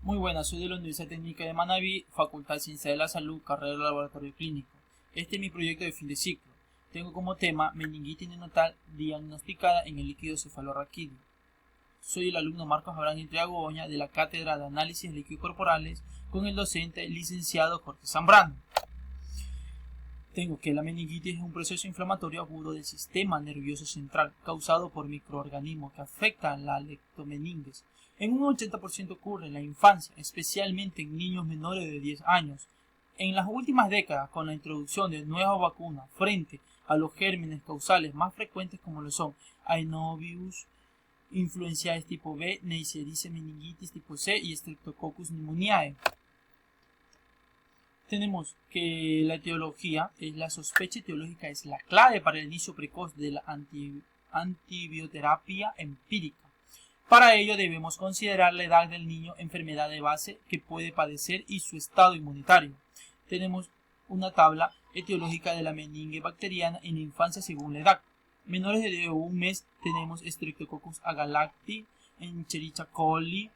Muy buenas, soy de la Universidad Técnica de Manabí, Facultad de Ciencia de la Salud, carrera de Laboratorio Clínico. Este es mi proyecto de fin de ciclo. Tengo como tema meningitis neonatal diagnosticada en el líquido cefalorraquídeo. Soy el alumno Marcos Abraham Intriago de la Cátedra de Análisis de Líquidos Corporales con el docente licenciado Jorge Zambrano. Tengo que la meningitis es un proceso inflamatorio agudo del sistema nervioso central causado por microorganismos que afectan la leptomeninges. En un 80% ocurre en la infancia, especialmente en niños menores de 10 años. En las últimas décadas, con la introducción de nuevas vacunas frente a los gérmenes causales más frecuentes como lo son Ainovirus, influenzae tipo B, Neisseria meningitis tipo C y Streptococcus pneumoniae. Tenemos que la etiología, la sospecha etiológica es la clave para el inicio precoz de la antibioterapia empírica. Para ello debemos considerar la edad del niño, enfermedad de base que puede padecer y su estado inmunitario. Tenemos una tabla etiológica de la meninge bacteriana en la infancia según la edad. Menores de un mes tenemos Streptococcus agalacti, Escherichia coli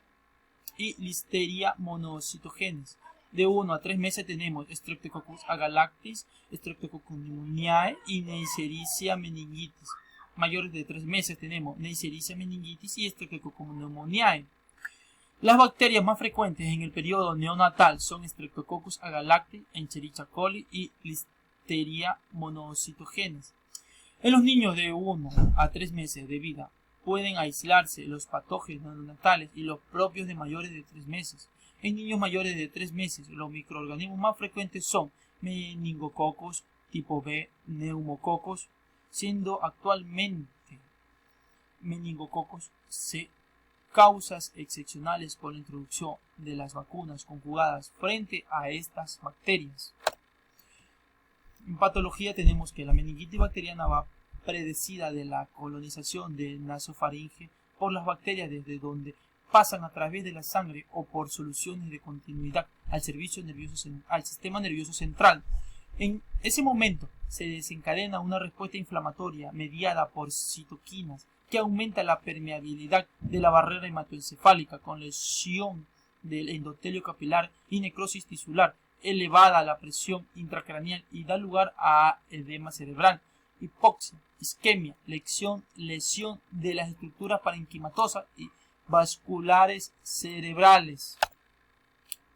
y Listeria monocytogenes. De 1 a 3 meses tenemos Streptococcus agalactis, Streptococcus pneumoniae y Neisseria meningitis. Mayores de 3 meses tenemos Neisseria meningitis y Streptococcus pneumoniae. Las bacterias más frecuentes en el periodo neonatal son Streptococcus agalactis, Escherichia coli y Listeria monocytogenes. En los niños de 1 a 3 meses de vida pueden aislarse los patógenos neonatales y los propios de mayores de 3 meses. En niños mayores de 3 meses, los microorganismos más frecuentes son meningococos tipo B, neumococos, siendo actualmente meningococos C causas excepcionales por la introducción de las vacunas conjugadas frente a estas bacterias. En patología tenemos que la meningitis bacteriana va predecida de la colonización del nasofaringe por las bacterias desde donde pasan a través de la sangre o por soluciones de continuidad al sistema nervioso central. En ese momento se desencadena una respuesta inflamatoria mediada por citoquinas que aumenta la permeabilidad de la barrera hematoencefálica con lesión del endotelio capilar y necrosis tisular, elevada la presión intracraneal y da lugar a edema cerebral, hipoxia, isquemia, lesión de las estructuras parenquimatosas y vasculares cerebrales.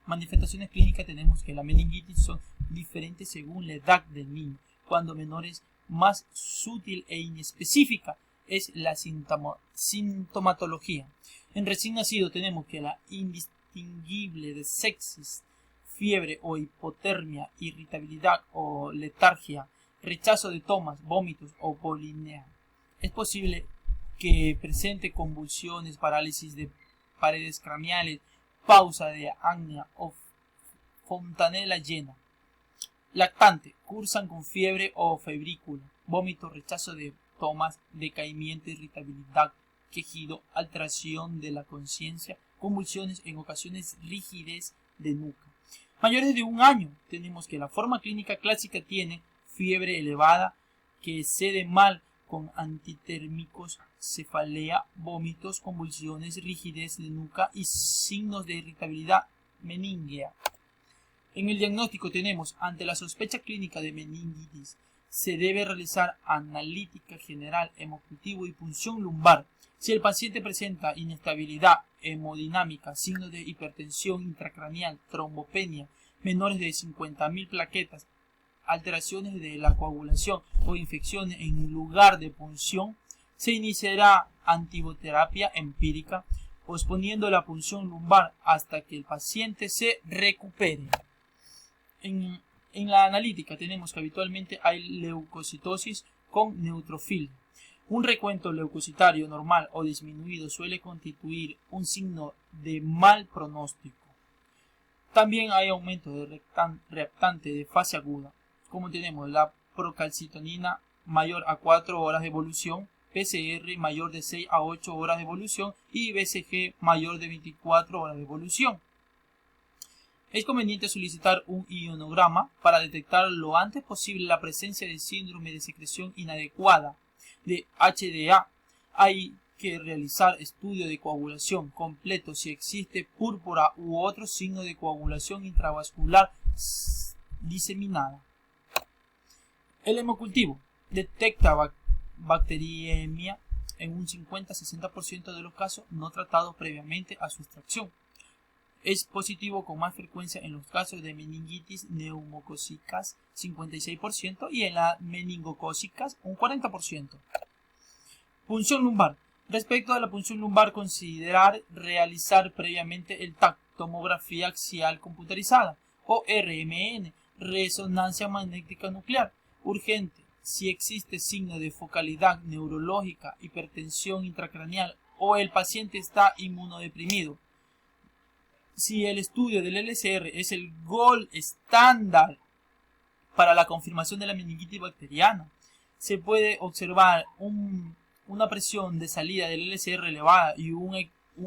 Manifestaciones clínicas tenemos que la meningitis son diferentes según la edad del niño. Cuando menores, más sutil e inespecífica es la sintomatología. En recién nacido tenemos que la indistinguible de sepsis, fiebre o hipotermia, irritabilidad o letargia, rechazo de tomas, vómitos o polinea. Es posible que presente convulsiones, parálisis de paredes craneales, pausa de apnea o fontanela llena. Lactante, cursan con fiebre o febrícula, vómito, rechazo de tomas, decaimiento, irritabilidad, quejido, alteración de la conciencia, convulsiones, en ocasiones rigidez de nuca. Mayores de 1 año, tenemos que la forma clínica clásica tiene fiebre elevada que cede mal con antitérmicos, cefalea, vómitos, convulsiones, rigidez de nuca y signos de irritabilidad meningea. En el diagnóstico tenemos, ante la sospecha clínica de meningitis, se debe realizar analítica general, hemocultivo y punción lumbar. Si el paciente presenta inestabilidad hemodinámica, signos de hipertensión intracraneal, trombopenia, menores de 50.000 plaquetas, alteraciones de la coagulación o infecciones en lugar de punción, se iniciará antibioterapia empírica, posponiendo la punción lumbar hasta que el paciente se recupere. En la analítica tenemos que habitualmente hay leucocitosis con neutrofilia. Un recuento leucocitario normal o disminuido suele constituir un signo de mal pronóstico. También hay aumento de reactante de fase aguda, como tenemos la procalcitonina mayor a 4 horas de evolución, PCR mayor de 6 a 8 horas de evolución y BCG mayor de 24 horas de evolución. Es conveniente solicitar un ionograma para detectar lo antes posible la presencia de síndrome de secreción inadecuada de HDA. Hay que realizar estudio de coagulación completo si existe púrpura u otro signo de coagulación intravascular diseminada. El hemocultivo detecta bacteriemia en un 50-60% de los casos no tratados previamente a su extracción. Es positivo con más frecuencia en los casos de meningitis neumocócicas 56% y en las meningocócicas un 40%. Punción lumbar. Respecto a la punción lumbar, considerar realizar previamente el TAC, tomografía axial computarizada, o RMN, resonancia magnética nuclear. Urgente, si existe signo de focalidad neurológica, hipertensión intracraneal o el paciente está inmunodeprimido. Si el estudio del LCR es el gold estándar para la confirmación de la meningitis bacteriana, se puede observar una presión de salida del LCR elevada y un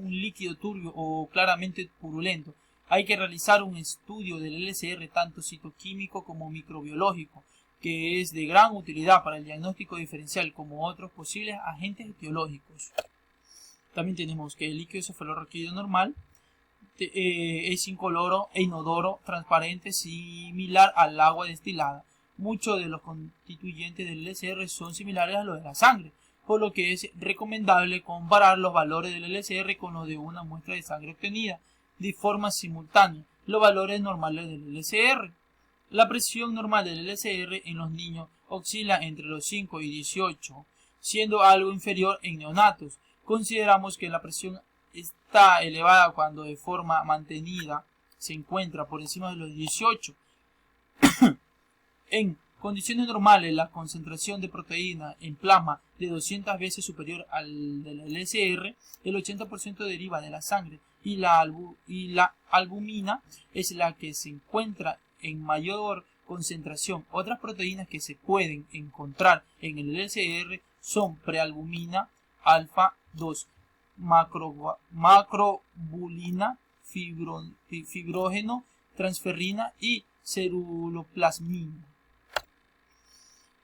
líquido turbio o claramente purulento. Hay que realizar un estudio del LCR tanto citoquímico como microbiológico, que es de gran utilidad para el diagnóstico diferencial como otros posibles agentes etiológicos. También tenemos que el líquido cefalorraquídeo normal es incoloro e inodoro, transparente, similar al agua destilada. Muchos de los constituyentes del LCR son similares a los de la sangre, por lo que es recomendable comparar los valores del LCR con los de una muestra de sangre obtenida de forma simultánea, los valores normales del LCR. La presión normal del LCR en los niños oscila entre los 5 y 18, siendo algo inferior en neonatos. Consideramos que la presión está elevada cuando de forma mantenida se encuentra por encima de los 18. En condiciones normales, la concentración de proteína en plasma de 200 veces superior al del LCR, el 80% deriva de la sangre y la albumina es la que se encuentra en mayor concentración. Otras proteínas que se pueden encontrar en el LCR son prealbumina, alfa 2, macrobulina, fibrógeno, transferrina y ceruloplasmina.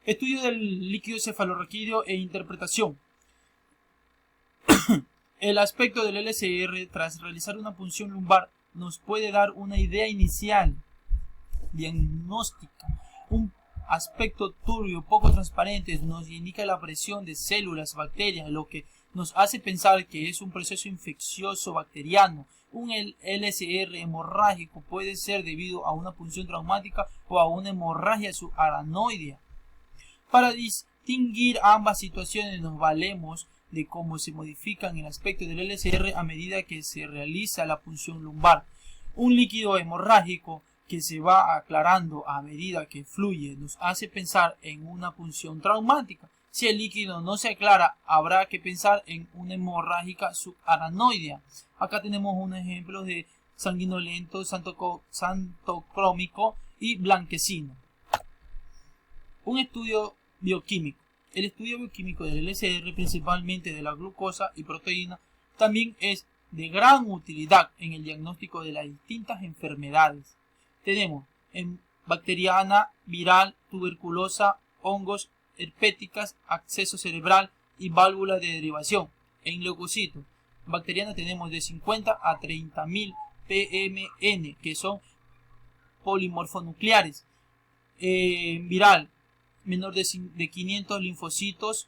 Estudio del líquido cefalorraquídeo e interpretación. El aspecto del LCR tras realizar una punción lumbar nos puede dar una idea inicial diagnóstica. Un aspecto turbio, poco transparente, nos indica la presión de células, bacterias, lo que nos hace pensar que es un proceso infeccioso bacteriano. Un LCR hemorrágico puede ser debido a una punción traumática o a una hemorragia subaracnoidea. Para distinguir ambas situaciones nos valemos de cómo se modifican el aspecto del LCR a medida que se realiza la punción lumbar. Un líquido hemorrágico que se va aclarando a medida que fluye nos hace pensar en una punción traumática. Si el líquido no se aclara, habrá que pensar en una hemorrágica subaracnoidea. Acá tenemos un ejemplo de sanguinolento, santocrómico y blanquecino. Un estudio bioquímico. El estudio bioquímico del LCR, principalmente de la glucosa y proteína, también es de gran utilidad en el diagnóstico de las distintas enfermedades. Tenemos en bacteriana, viral, tuberculosa, hongos, herpéticas, acceso cerebral y válvula de derivación. En leucocitos, bacteriana tenemos de 50 a 30.000 ppm, que son polimorfonucleares. Viral, menor de 500 linfocitos.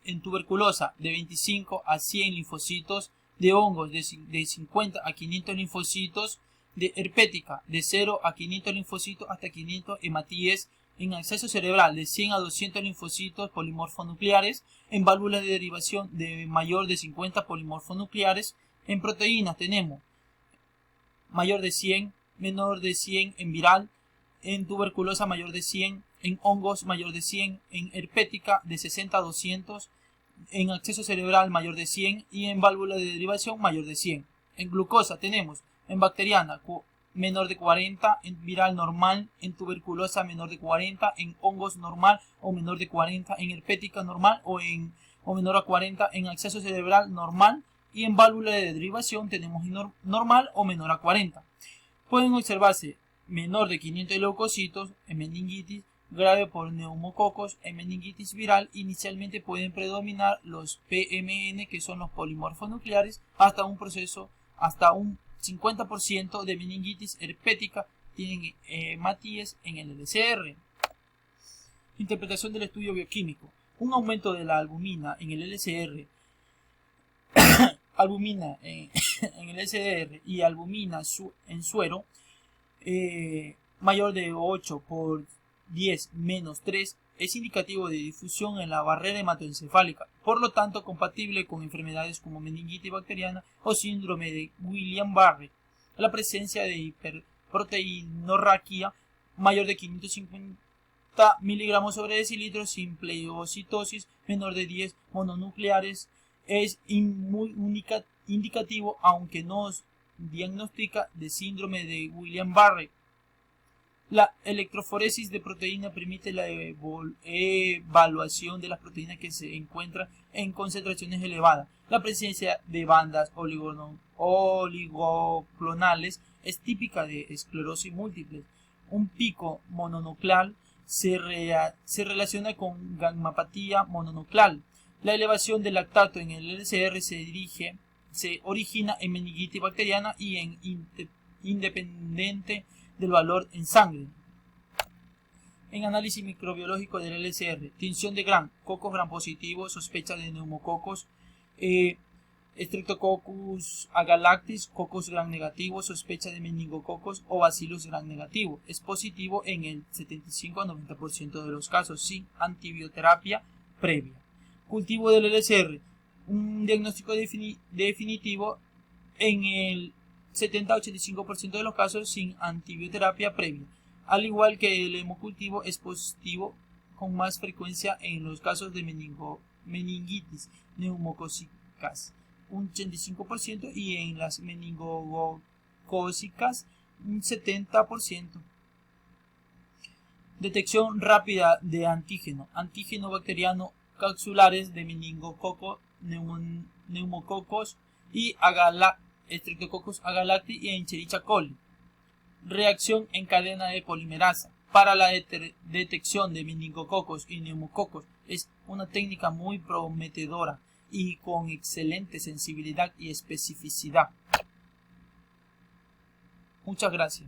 En tuberculosa, de 25 a 100 linfocitos. De hongos, de 50 a 500 linfocitos. De herpética, de 0 a 500 linfocitos hasta 500 hematíes. En acceso cerebral, de 100 a 200 linfocitos polimorfonucleares. En válvulas de derivación, de mayor de 50 polimorfonucleares. En proteínas tenemos mayor de 100, menor de 100 en viral. En tuberculosa, mayor de 100. En hongos, mayor de 100. En herpética, de 60 a 200. En acceso cerebral, mayor de 100. Y en válvula de derivación, mayor de 100. En glucosa tenemos en bacteriana menor de 40, en viral normal, en tuberculosa menor de 40, en hongos normal o menor de 40, en herpética normal o menor a 40, en acceso cerebral normal y en válvula de derivación tenemos normal o menor a 40. Pueden observarse menor de 500 leucocitos en meningitis, grave por neumococos en meningitis viral. Inicialmente pueden predominar los PMN, que son los polimorfos nucleares, hasta un 50% de meningitis herpética tienen hematíes en el LCR. Interpretación del estudio bioquímico. Un aumento de la albumina en el LCR, albumina en el LCR y albumina en suero mayor de 8 por 10 menos 3 es indicativo de difusión en la barrera hematoencefálica, por lo tanto compatible con enfermedades como meningitis bacteriana o síndrome de Guillain-Barré. La presencia de hiperproteinorraquia mayor de 550 miligramos sobre decilitro sin pleogocitosis menor de 10 mononucleares es muy indicativo, aunque no diagnostica de síndrome de Guillain-Barré. La electroforesis de proteína permite la evaluación de las proteínas que se encuentran en concentraciones elevadas. La presencia de bandas oligoclonales es típica de esclerosis múltiple. Un pico mononuclear se relaciona con gammapatía mononuclear. La elevación del lactato en el LCR se origina en meningitis bacteriana y en independiente del valor en sangre. En análisis microbiológico del LCR, tinción de Gram, cocos Gram positivo, sospecha de neumococos, Streptococcus agalactis, cocos Gram negativo, sospecha de meningococos o Bacillus Gram negativo. Es positivo en el 75 a 90% de los casos, sin antibioterapia previa. Cultivo del LCR, un diagnóstico definitivo en el 70-85% de los casos sin antibioterapia previa. Al igual que el hemocultivo, es positivo con más frecuencia en los casos de meningitis neumocócicas, un 85%, y en las meningocócicas, un 70%. Detección rápida de antígeno bacteriano capsulares de meningococo, neumococos y Streptococcus agalacti y Escherichia coli. Reacción en cadena de polimerasa. Para la detección de meningococos y neumococos es una técnica muy prometedora y con excelente sensibilidad y especificidad. Muchas gracias.